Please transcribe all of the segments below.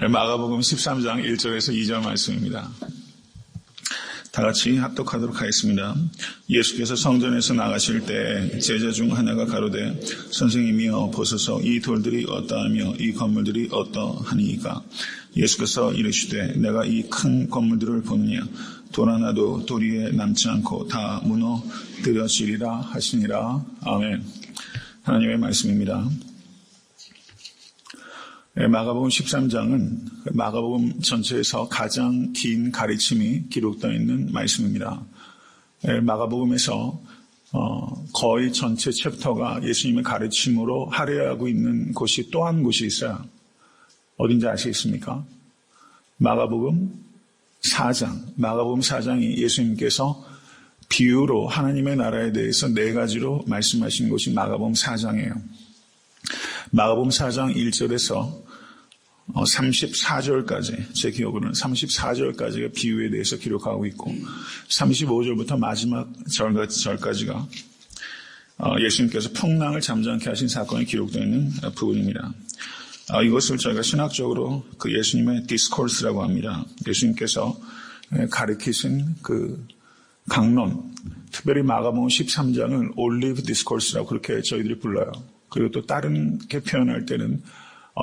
마가복음 13장 1절에서 2절 말씀입니다. 다 같이 합독하도록 하겠습니다. 예수께서 성전에서 나가실 때 제자 중 하나가 가로되 선생님이여 보소서 이 돌들이 어떠하며 이 건물들이 어떠하니이까. 예수께서 이르시되 내가 이 큰 건물들을 보느냐 돌 하나도 돌 위에 남지 않고 다 무너뜨려지리라 하시니라. 아멘. 하나님의 말씀입니다. 마가복음 13장은 마가복음 전체에서 가장 긴 가르침이 기록되어 있는 말씀입니다. 마가복음에서 거의 전체 챕터가 예수님의 가르침으로 할애하고 있는 곳이 또 한 곳이 있어요. 어딘지 아시겠습니까? 마가복음 4장. 마가복음 4장이 예수님께서 비유로 하나님의 나라에 대해서 4가지로 말씀하신 곳이 마가복음 4장이에요. 마가복음 4장 1절에서 34절까지, 제 기억으로는 34절까지가 비유에 대해서 기록하고 있고 35절부터 마지막 절까지가 예수님께서 풍랑을 잠잠케 하신 사건이 기록되어 있는 부분입니다. 이것을 저희가 신학적으로 그 예수님의 디스코스라고 합니다. 예수님께서 가르치신 그 강론, 특별히 마가복음 13장을 올리브 디스코스라고 그렇게 저희들이 불러요. 그리고 또 다른 게 표현할 때는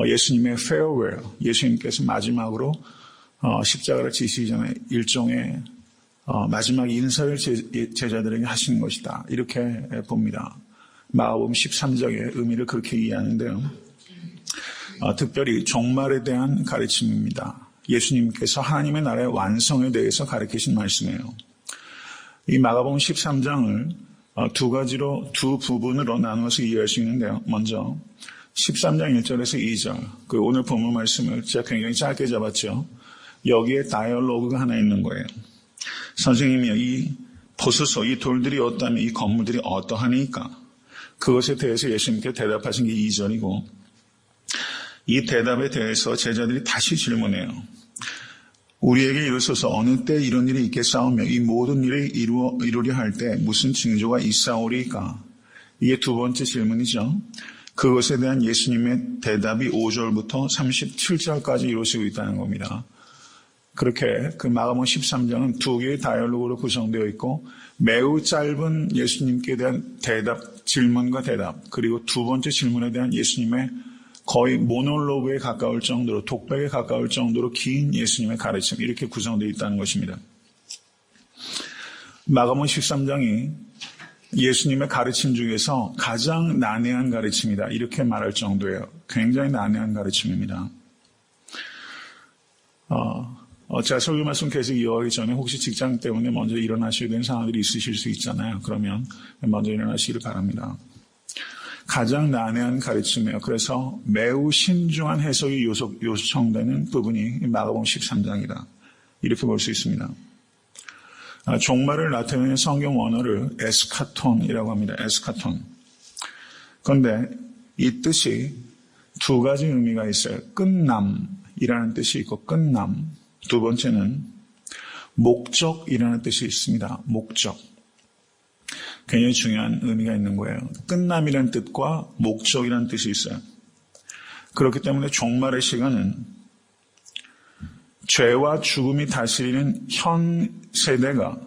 예수님의 farewell, 예수님께서 마지막으로 십자가를 지시기 전에 일종의 마지막 인사를 제자들에게 하시는 것이다. 이렇게 봅니다. 마가복음 13장의 의미를 그렇게 이해하는데요. 특별히 종말에 대한 가르침입니다. 예수님께서 하나님의 나라의 완성에 대해서 가르치신 말씀이에요. 이 마가복음 13장을 두 부분으로 나누어서 이해할 수 있는데요. 먼저 13장 1절에서 2절, 그 오늘 본문 말씀을 제가 굉장히 짧게 잡았죠. 여기에 다이얼로그가 하나 있는 거예요. 선생님이 보소서 이 돌들이 어떠하며 이 건물들이 어떠하니까. 그것에 대해서 예수님께 대답하신 게 2절이고, 이 대답에 대해서 제자들이 다시 질문해요. 우리에게 이르소서 어느 때 이런 일이 있겠사오며 이 모든 일을 이루려 할 때 무슨 징조가 있사오리까? 이게 두 번째 질문이죠. 그것에 대한 예수님의 대답이 5절부터 37절까지 이루어지고 있다는 겁니다. 그렇게 그 마가복음 13장은 두 개의 다이얼로그로 구성되어 있고 매우 짧은 예수님께 대한 대답, 질문과 대답, 그리고 두 번째 질문에 대한 예수님의 거의 모놀로그에 가까울 정도로, 독백에 가까울 정도로 긴 예수님의 가르침, 이렇게 구성되어 있다는 것입니다. 마가복음 13장이 예수님의 가르침 중에서 가장 난해한 가르침이다. 이렇게 말할 정도예요. 굉장히 난해한 가르침입니다. 제가 설교 말씀 계속 이어가기 전에 혹시 직장 때문에 먼저 일어나셔야 되는 상황들이 있으실 수 있잖아요. 그러면 먼저 일어나시기를 바랍니다. 가장 난해한 가르침이에요. 그래서 매우 신중한 해석이 요청되는 부분이 마가복음 13장이다. 이렇게 볼 수 있습니다. 종말을 나타내는 성경 원어를 에스카톤이라고 합니다. 에스카톤. 그런데 이 뜻이 두 가지 의미가 있어요. 끝남이라는 뜻이 있고 끝남. 두 번째는 목적이라는 뜻이 있습니다. 목적. 굉장히 중요한 의미가 있는 거예요. 끝남이라는 뜻과 목적이라는 뜻이 있어요. 그렇기 때문에 종말의 시간은 죄와 죽음이 다스리는 현 세대가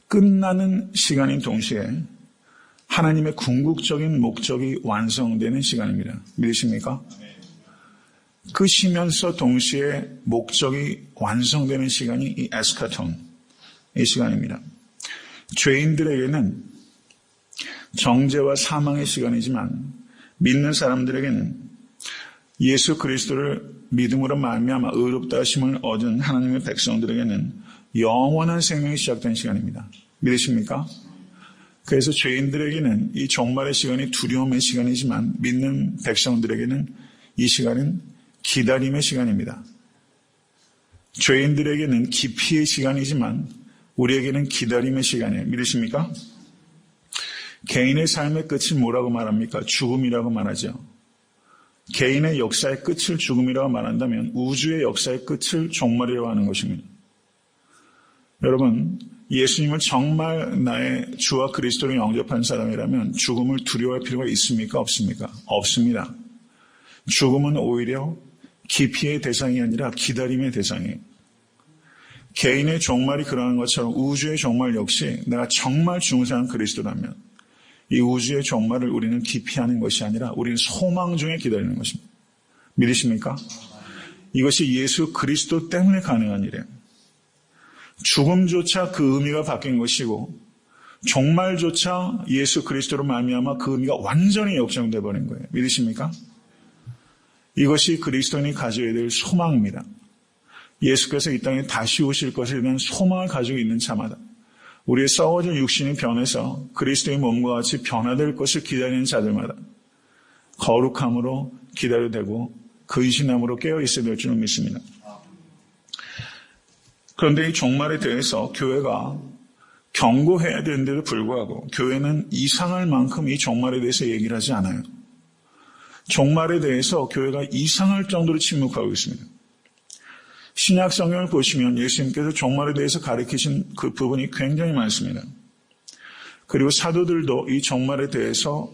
끝나는 시간인 동시에 하나님의 궁극적인 목적이 완성되는 시간입니다. 믿으십니까? 끝이면서 동시에 목적이 완성되는 시간이 이 에스카톤, 이 시간입니다. 죄인들에게는 정죄와 사망의 시간이지만 믿는 사람들에게는 예수 그리스도를 믿음으로 말미암아 의롭다 하심을 얻은 하나님의 백성들에게는 영원한 생명이 시작된 시간입니다. 믿으십니까? 그래서 죄인들에게는 이 종말의 시간이 두려움의 시간이지만 믿는 백성들에게는 이 시간은 기다림의 시간입니다. 죄인들에게는 기피의 시간이지만 우리에게는 기다림의 시간이에요. 믿으십니까? 개인의 삶의 끝이 뭐라고 말합니까? 죽음이라고 말하죠. 개인의 역사의 끝을 죽음이라고 말한다면 우주의 역사의 끝을 종말이라고 하는 것입니다. 여러분, 예수님을 정말 나의 주와 그리스도를 영접한 사람이라면 죽음을 두려워할 필요가 있습니까? 없습니까? 없습니다. 죽음은 오히려 기피의 대상이 아니라 기다림의 대상이에요. 개인의 종말이 그러한 것처럼 우주의 종말 역시 내가 정말 중생한 그리스도라면 이 우주의 종말을 우리는 기피하는 것이 아니라 우리는 소망 중에 기다리는 것입니다. 믿으십니까? 이것이 예수 그리스도 때문에 가능한 일이에요. 죽음조차 그 의미가 바뀐 것이고 종말조차 예수 그리스도로 말미암아 그 의미가 완전히 역정돼 버린 거예요. 믿으십니까? 이것이 그리스도인이 가져야 될 소망입니다. 예수께서 이 땅에 다시 오실 것에 대한 소망을 가지고 있는 자마다 우리의 썩어진 육신이 변해서 그리스도의 몸과 같이 변화될 것을 기다리는 자들마다 거룩함으로 기다려야 되고 근신함으로 깨어 있어야 될 줄은 믿습니다. 그런데 이 종말에 대해서 교회가 경고해야 되는데도 불구하고 교회는 이상할 만큼 이 종말에 대해서 얘기를 하지 않아요. 종말에 대해서 교회가 이상할 정도로 침묵하고 있습니다. 신약 성경을 보시면 예수님께서 종말에 대해서 가르치신 그 부분이 굉장히 많습니다. 그리고 사도들도 이 종말에 대해서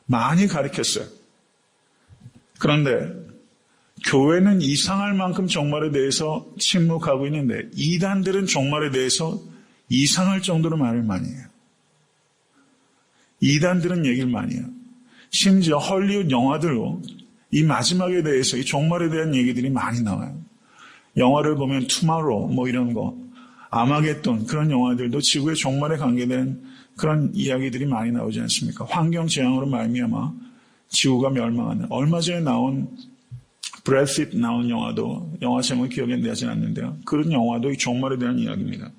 많이 가르쳤어요. 그런데 교회는 이상할 만큼 종말에 대해서 침묵하고 있는데 이단들은 종말에 대해서 이상할 정도로 말을 많이 해요. 이단들은 얘기를 많이 해요. 심지어 헐리우드 영화들로 이 마지막에 대해서 이 종말에 대한 얘기들이 많이 나와요. 영화를 보면 투마로우 뭐 이런 거, 아마겟돈 그런 영화들도 지구의 종말에 관계된 그런 이야기들이 많이 나오지 않습니까? 환경 재앙으로 말미암아 지구가 멸망하는. 얼마 전에 나온 브래드 핏 나온 영화도 영화 제목이 기억이 나지 않는데요. 그런 영화도 이 종말에 대한 이야기입니다.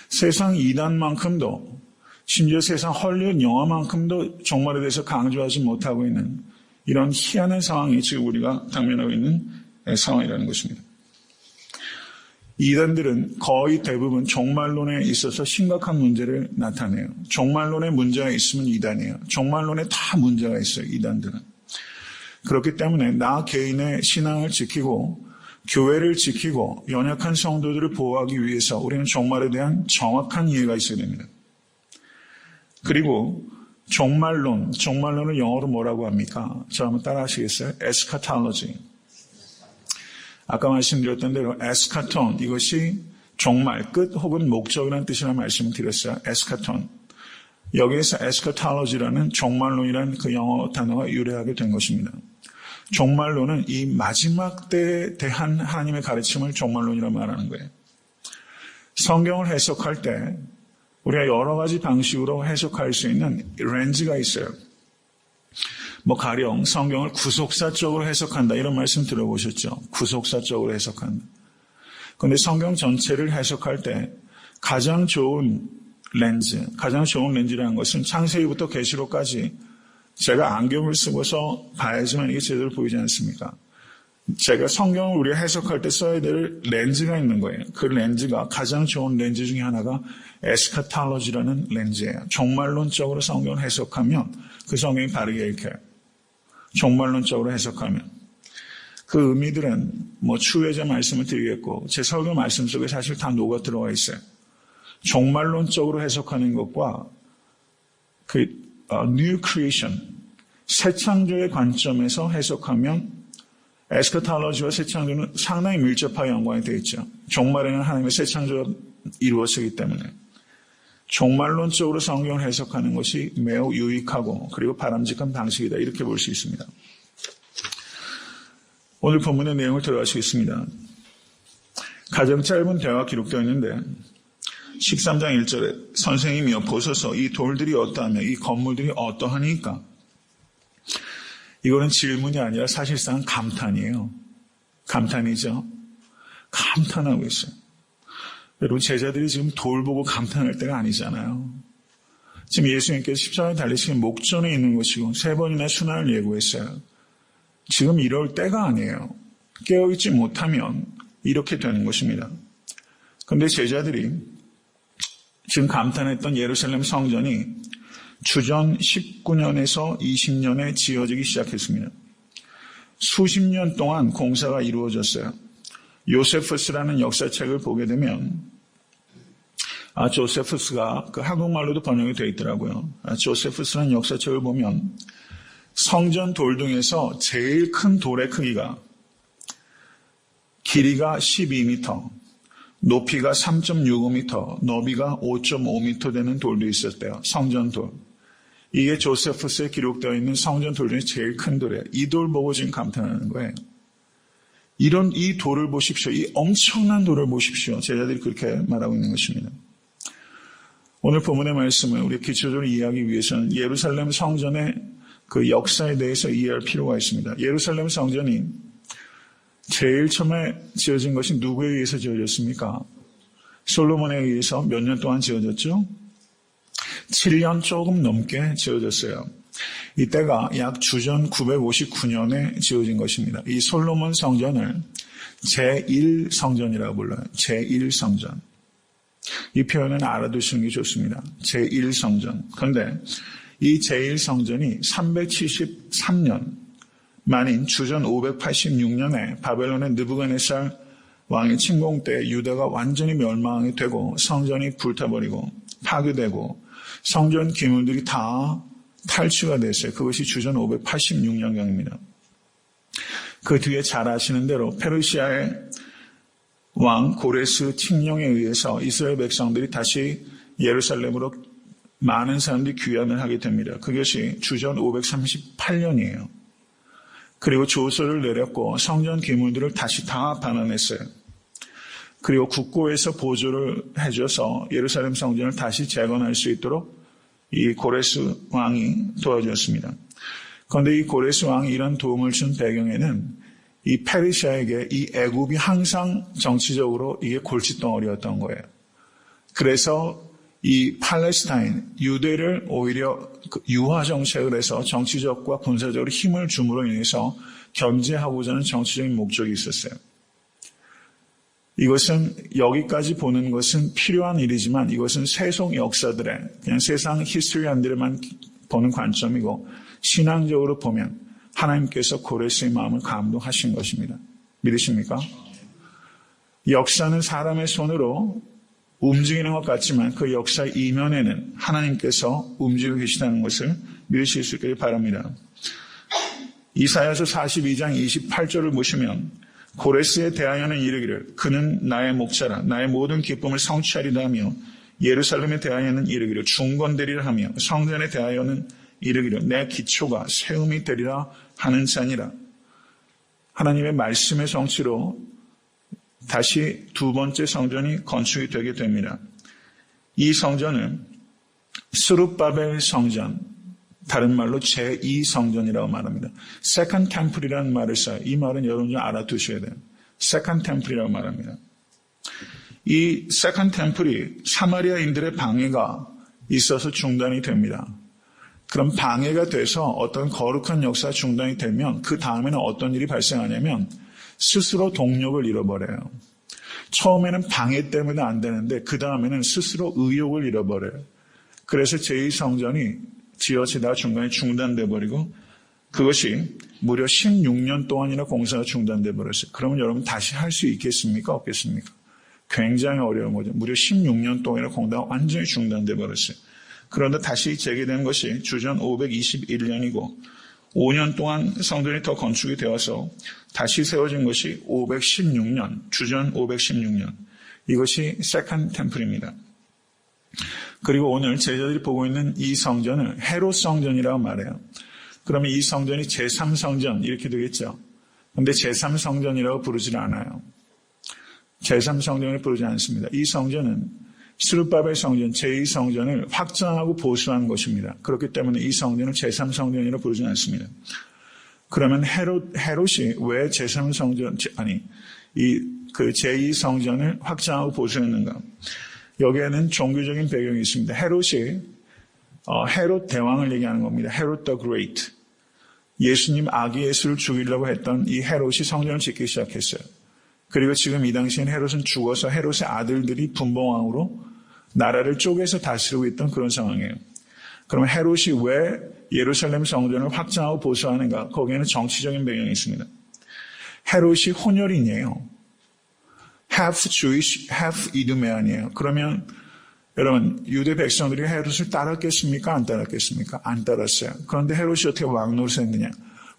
세상 이단만큼도 심지어 세상 헐리우드 영화만큼도 종말에 대해서 강조하지 못하고 있는 이런 희한한 상황이 지금 우리가 당면하고 있는 상황이라는 것입니다. 이단들은 거의 대부분 종말론에 있어서 심각한 문제를 나타내요. 종말론에 문제가 있으면 이단이에요. 종말론에 다 문제가 있어요. 이단들은. 그렇기 때문에 나 개인의 신앙을 지키고 교회를 지키고 연약한 성도들을 보호하기 위해서 우리는 종말에 대한 정확한 이해가 있어야 됩니다. 그리고 종말론을 영어로 뭐라고 합니까? 저 한번 따라 하시겠어요? 에스카탈로지. 아까 말씀드렸던 대로 에스카톤, 이것이 종말, 끝 혹은 목적이라는 뜻이라는 말씀을 드렸어요. 에스카톤. 여기에서 에스카탈로지라는 종말론이라는 그 영어 단어가 유래하게 된 것입니다. 종말론은 이 마지막 때에 대한 하나님의 가르침을 종말론이라고 말하는 거예요. 성경을 해석할 때 우리가 여러 가지 방식으로 해석할 수 있는 렌즈가 있어요. 뭐 가령 성경을 구속사적으로 해석한다 이런 말씀 들어보셨죠? 구속사적으로 해석한다. 그런데 성경 전체를 해석할 때 가장 좋은 렌즈라는 것은 창세기부터 계시록까지 제가 안경을 쓰고서 봐야지만 이게 제대로 보이지 않습니까? 제가 성경을 우리가 해석할 때 써야 될 렌즈가 있는 거예요. 그 렌즈가 가장 좋은 렌즈 중에 하나가 에스카탈로지라는 렌즈예요. 종말론적으로 성경을 해석하면 그 성경이 바르게 읽혀요. 종말론적으로 해석하면. 그 의미들은 뭐 추후에 말씀을 드리겠고 제 설교 말씀 속에 사실 다 녹아 들어가 있어요. 종말론적으로 해석하는 것과 그 New Creation, 새 창조의 관점에서 해석하면 에스카탈로지와 새 창조는 상당히 밀접하게 연관이 되어 있죠. 종말에는 하나님의 새 창조가 이루어지기 때문에 종말론적으로 성경을 해석하는 것이 매우 유익하고 그리고 바람직한 방식이다. 이렇게 볼 수 있습니다. 오늘 본문의 내용을 들어가시겠습니다. 가장 짧은 대화가 기록되어 있는데 13장 1절에 선생님이여 보소서 이 돌들이 어떠하며 이 건물들이 어떠하니까. 이거는 질문이 아니라 사실상 감탄이에요. 감탄이죠. 감탄하고 있어요. 여러분 제자들이 지금 돌 보고 감탄할 때가 아니잖아요. 지금 예수님께서 십자가에 달리시는 목전에 있는 것이고 3번이나 순환을 예고했어요. 지금 이럴 때가 아니에요. 깨어있지 못하면 이렇게 되는 것입니다. 그런데 제자들이 지금 감탄했던 예루살렘 성전이 주전 19년에서 20년에 지어지기 시작했습니다. 수십 년 동안 공사가 이루어졌어요. 요세푸스라는 역사책을 보게 되면 조세푸스가 그 한국말로도 번역이 되어 있더라고요. 조세푸스라는 역사책을 보면 성전 돌 중에서 제일 큰 돌의 크기가 길이가 12m, 높이가 3.65m, 너비가 5.5m 되는 돌도 있었대요. 성전돌. 이게 조세푸스에 기록되어 있는 성전돌 중에 제일 큰 돌이에요. 이 돌 보고 지금 감탄하는 거예요. 이 돌을 보십시오. 이 엄청난 돌을 보십시오. 제자들이 그렇게 말하고 있는 것입니다. 오늘 본문의 말씀을 우리 기초적으로 이해하기 위해서는 예루살렘 성전의 그 역사에 대해서 이해할 필요가 있습니다. 예루살렘 성전이 제일 처음에 지어진 것이 누구에 의해서 지어졌습니까? 솔로몬에 의해서 몇 년 동안 지어졌죠? 7년 조금 넘게 지어졌어요. 이때가 약 주전 959년에 지어진 것입니다. 이 솔로몬 성전을 제1성전이라고 불러요. 제1성전. 이 표현은 알아두시는 게 좋습니다. 제1성전. 그런데 이 제1성전이 373년 만인 주전 586년에 바벨론의 느부갓네살 왕의 침공 때 유다가 완전히 멸망이 되고 성전이 불타버리고 파괴되고 성전 기물들이 다 탈취가 됐어요. 그것이 주전 586년경입니다. 그 뒤에 잘 아시는 대로 페르시아의 왕 고레스 칙령에 의해서 이스라엘 백성들이 다시 예루살렘으로 많은 사람들이 귀환을 하게 됩니다. 그것이 주전 538년이에요. 그리고 조서를 내렸고 성전 기물들을 다시 다 반환했어요. 그리고 국고에서 보조를 해줘서 예루살렘 성전을 다시 재건할 수 있도록 이 고레스 왕이 도와줬습니다. 그런데 이 고레스 왕이 이런 도움을 준 배경에는 이 페르시아에게 이 애굽이 항상 정치적으로 이게 골칫덩어리였던 거예요. 그래서 이 팔레스타인, 유대를 오히려 유화 정책을 해서 정치적과 군사적으로 힘을 줌으로 인해서 견제하고자 하는 정치적인 목적이 있었어요. 이것은 여기까지 보는 것은 필요한 일이지만 이것은 세속 역사들의 그냥 세상 히스토리안들만 보는 관점이고 신앙적으로 보면 하나님께서 고레스의 마음을 감동하신 것입니다. 믿으십니까? 역사는 사람의 손으로 움직이는 것 같지만 그 역사의 이면에는 하나님께서 움직이고 계시다는 것을 믿으실 수 있기를 바랍니다. 이사야서 42장 28절을 보시면 고레스에 대하여는 이르기를 그는 나의 목자라 나의 모든 기쁨을 성취하리라 하며 예루살렘에 대하여는 이르기를 중건되리라 하며 성전에 대하여는 이르기를 내 기초가 세움이 되리라 하는 자니라. 하나님의 말씀의 성취로 다시 두 번째 성전이 건축이 되게 됩니다. 이 성전은 스룹바벨 성전, 다른 말로 제2성전이라고 말합니다. Second Temple이라는 말을 써요. 이 말은 여러분 좀 알아두셔야 돼요. Second Temple이라고 말합니다. 이 Second Temple이 사마리아인들의 방해가 있어서 중단이 됩니다. 그럼 방해가 돼서 어떤 거룩한 역사가 중단이 되면 그 다음에는 어떤 일이 발생하냐면 스스로 동력을 잃어버려요. 처음에는 방해 때문에 안 되는데 그 다음에는 스스로 의욕을 잃어버려요. 그래서 제2성전이 지어지다가 중간에 중단돼 버리고 그것이 무려 16년 동안이나 공사가 중단돼 버렸어요. 그러면 여러분 다시 할 수 있겠습니까? 없겠습니까? 굉장히 어려운 거죠. 무려 16년 동안이나 공사가 완전히 중단돼 버렸어요. 그런데 다시 재개된 것이 주전 521년이고 5년 동안 성전이 더 건축이 되어서 다시 세워진 것이 516년, 주전 516년. 이것이 세컨드 템플입니다. 그리고 오늘 제자들이 보고 있는 이 성전을 헤롯 성전이라고 말해요. 그러면 이 성전이 제3성전 이렇게 되겠죠. 그런데 제3성전이라고 부르지 않아요. 제3성전을 부르지 않습니다. 이 성전은 스룹바벨 성전, 제2성전을 확장하고 보수한 것입니다. 그렇기 때문에 이 성전을 제3성전이라고 부르지 않습니다. 그러면 헤롯이 왜 제3성전, 그 제2성전을 확장하고 보수했는가? 여기에는 종교적인 배경이 있습니다. 헤롯이 헤롯 대왕을 얘기하는 겁니다. 헤롯 더 그레이트. 예수님 아기 예수를 죽이려고 했던 이 헤롯이 성전을 짓기 시작했어요. 그리고 지금 이 당시엔 헤롯은 죽어서 헤롯의 아들들이 분봉왕으로 나라를 쪼개서 다스리고 있던 그런 상황이에요. 그럼 헤롯이 왜 예루살렘 성전을 확장하고 보수하는가? 거기에는 정치적인 배경이 있습니다. 헤롯이 혼혈인이에요. half Jewish, half 이두메안이에요. 그러면 여러분 유대 백성들이 헤롯을 따랐겠습니까? 안 따랐겠습니까? 안 따랐어요. 그런데 헤롯이 어떻게 왕노릇을 했느냐?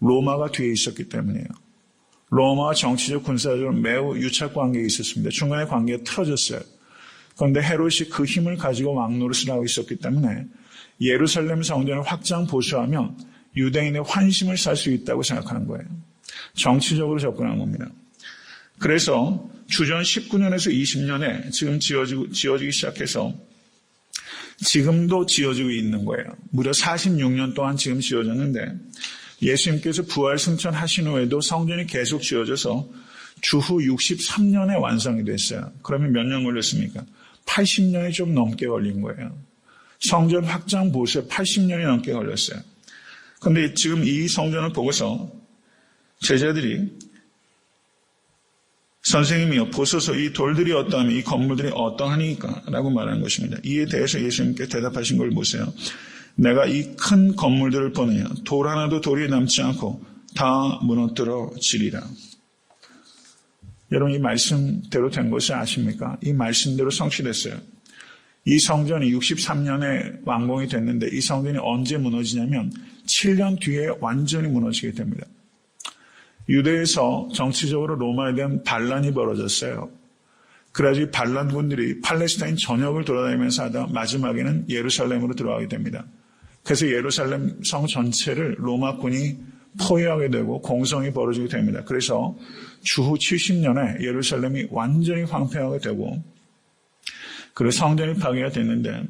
로마가 뒤에 있었기 때문이에요. 로마와 정치적 군사적으로 매우 유착 관계에 있었습니다. 중간에 관계가 틀어졌어요. 그런데 헤롯이 그 힘을 가지고 왕노릇을 하고 있었기 때문에 예루살렘 성전을 확장 보수하면 유대인의 환심을 살 수 있다고 생각하는 거예요. 정치적으로 접근한 겁니다. 그래서 주전 19년에서 20년에 지금 지어지기 시작해서 지금도 지어지고 있는 거예요. 무려 46년 동안 지금 지어졌는데 예수님께서 부활 승천하신 후에도 성전이 계속 지어져서 주후 63년에 완성이 됐어요. 그러면 몇 년 걸렸습니까? 80년이 좀 넘게 걸린 거예요. 성전 확장 보수에 80년이 넘게 걸렸어요. 그런데 지금 이 성전을 보고서 제자들이 선생님이요, 보소서 이 돌들이 어떠하며 이 건물들이 어떠하니까? 라고 말하는 것입니다. 이에 대해서 예수님께 대답하신 걸 보세요. 내가 이 큰 건물들을 보느냐 돌 하나도 돌이 남지 않고 다 무너뜨려지리라. 여러분 이 말씀대로 된 것을 아십니까? 이 말씀대로 성취됐어요. 이 성전이 63년에 완공이 됐는데 이 성전이 언제 무너지냐면 7년 뒤에 완전히 무너지게 됩니다. 유대에서 정치적으로 로마에 대한 반란이 벌어졌어요. 그래가지고 반란군들이 팔레스타인 전역을 돌아다니면서 하다 마지막에는 예루살렘으로 들어가게 됩니다. 그래서 예루살렘 성 전체를 로마군이 포위하게 되고 공성이 벌어지게 됩니다. 그래서 주후 70년에 예루살렘이 완전히 황폐하게 되고 그리고 성전이 파괴가 됐는데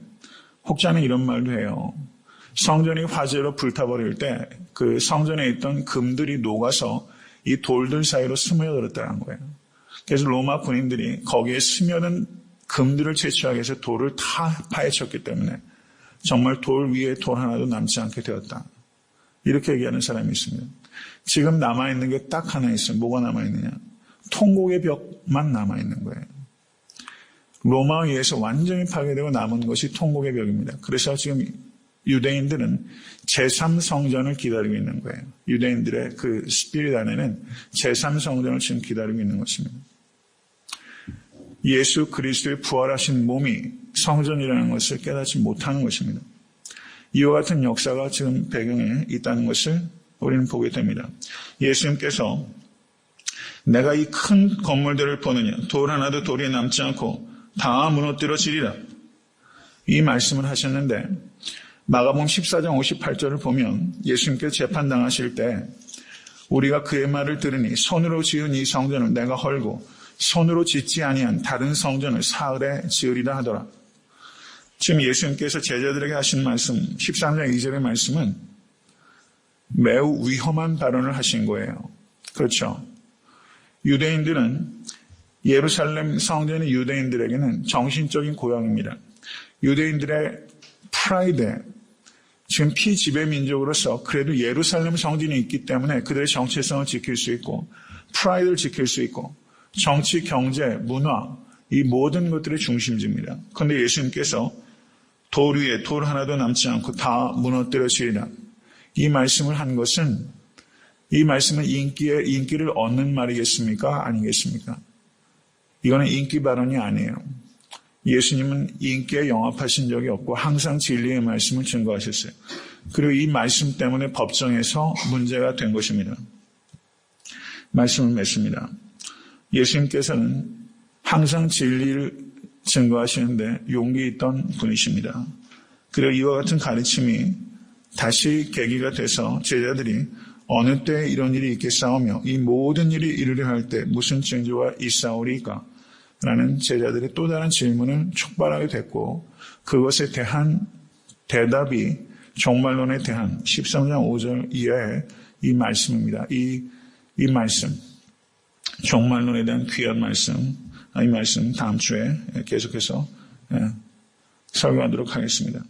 혹자는 이런 말도 해요. 성전이 화재로 불타버릴 때 그 성전에 있던 금들이 녹아서 이 돌들 사이로 스며들었다는 거예요. 그래서 로마 군인들이 거기에 스며든 금들을 채취하기 위해서 돌을 다 파헤쳤기 때문에 정말 돌 위에 돌 하나도 남지 않게 되었다. 이렇게 얘기하는 사람이 있습니다. 지금 남아있는 게 딱 하나 있어요. 뭐가 남아있느냐? 통곡의 벽만 남아있는 거예요. 로마에 의해서 완전히 파괴되고 남은 것이 통곡의 벽입니다. 그래서 지금 유대인들은 제3성전을 기다리고 있는 거예요. 유대인들의 그 스피릿 안에는 제3성전을 지금 기다리고 있는 것입니다. 예수 그리스도의 부활하신 몸이 성전이라는 것을 깨닫지 못하는 것입니다. 이와 같은 역사가 지금 배경에 있다는 것을 우리는 보게 됩니다. 예수님께서 내가 이 큰 건물들을 보느냐 돌 하나도 돌이 남지 않고 다 무너뜨려지리라 이 말씀을 하셨는데 마가복음 14장 58절을 보면 예수님께서 재판당하실 때 우리가 그의 말을 들으니 손으로 지은 이 성전을 내가 헐고 손으로 짓지 아니한 다른 성전을 사흘에 지으리라 하더라. 지금 예수님께서 제자들에게 하신 말씀 13장 2절의 말씀은 매우 위험한 발언을 하신 거예요. 그렇죠. 유대인들은 예루살렘 성전이 유대인들에게는 정신적인 고향입니다. 유대인들의 프라이드, 지금 피지배 민족으로서 그래도 예루살렘 성전이 있기 때문에 그들의 정체성을 지킬 수 있고 프라이드를 지킬 수 있고 정치, 경제, 문화 이 모든 것들의 중심지입니다. 그런데 예수님께서 돌 위에 돌 하나도 남지 않고 다 무너뜨려지리라. 이 말씀을 한 것은 이 말씀은 인기를 얻는 말이겠습니까? 아니겠습니까? 이거는 인기 발언이 아니에요. 예수님은 인기에 영합하신 적이 없고 항상 진리의 말씀을 증거하셨어요. 그리고 이 말씀 때문에 법정에서 문제가 된 것입니다. 말씀을 맺습니다. 예수님께서는 항상 진리를 증거하시는데 용기 있던 분이십니다. 그리고 이와 같은 가르침이 다시 계기가 돼서 제자들이 어느 때 이런 일이 있겠사오며 이 모든 일이 이르려 할 때 무슨 징조가 있사오리까? 라는 제자들의 또 다른 질문을 촉발하게 됐고 그것에 대한 대답이 종말론에 대한 13장 5절 이하의 이 말씀입니다. 이 말씀, 종말론에 대한 귀한 말씀, 이 말씀 다음 주에 계속해서 설교하도록 하겠습니다.